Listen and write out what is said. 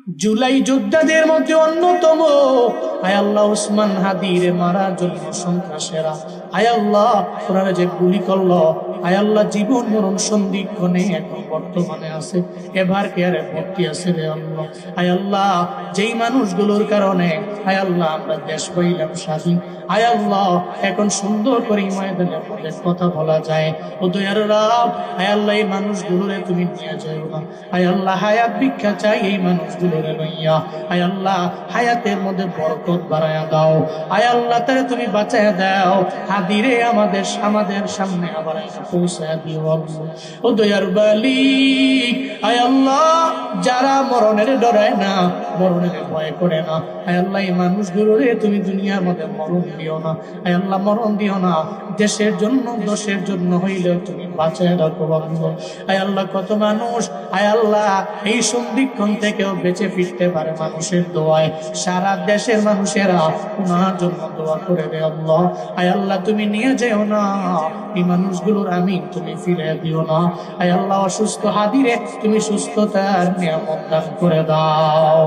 জুলাই যোদ্ধাদের মধ্যে অন্যতম আয় আল্লাহ ওসমান হাদিরে মারার জন্য সন্ত্রাসেরা আয় আল্লাহ ওরা যে গুলি করলো, আয় আল্লাহ জীবন মরণ সন্ধিক্ষণে এখন বর্তমানে আছে, এভার কেয়ারে ভর্তি আছে রে আল্লাহ। আয় আল্লাহ যেই মানুষগুলোর কারণে আয় আল্লাহ আমরা দেশ পাইলাম স্বাধীন, আয় আল্লাহ এখন সুন্দর করে ময়দানের মধ্যে কথা বলা যায়, ও দয়ার রব আয় আল্লাহ এই মানুষগুলোরে তুমি নিয়ে যাও না, আয় আল্লাহ হায়াত ভিক্ষা চাই এই মানুষগুলোরে লইয়া, আয় আল্লাহ হায়াতের মধ্যে বরকত বাড়ায়া দাও, আয় আল্লাহ তারে তুমি বাঁচায়া দাও, হাদিরে আমাদের সামনে আবার পৌঁছায়া দিও আল্লাহ। ও দয়ার মালিক আয় আল্লাহ যারা মরণের ডরায় না, মরণের ভয় করে না, আয় আল্লাহ এই মানুষগুলোরে তুমি দুনিয়ার মধ্যে মরণ দিও না, আয় আল্লাহ মরণ দিও না, দেশের জন্য দোষের জন্য হইলেও তুমি বাঁচায় রাখো আল্লাহ। আয় আল্লাহ কত মানুষ আয় আল্লাহ এই সন্ধিক্ষণ থেকেও বেঁচে ফিরতে পারে মানুষের দোয়ায়, সারা দেশের মানুষেরা ওনার জন্য দোয়া করে দে আল্লাহ। আয় আল্লাহ তুমি নিয়ে যেও না এই মানুষগুলোর, আমিন তুমি ফিরে দিও না, আয় আল্লাহ অসুস্থ হাদিরে তুমি সুস্থতার নিয়ামত দান করে দাও।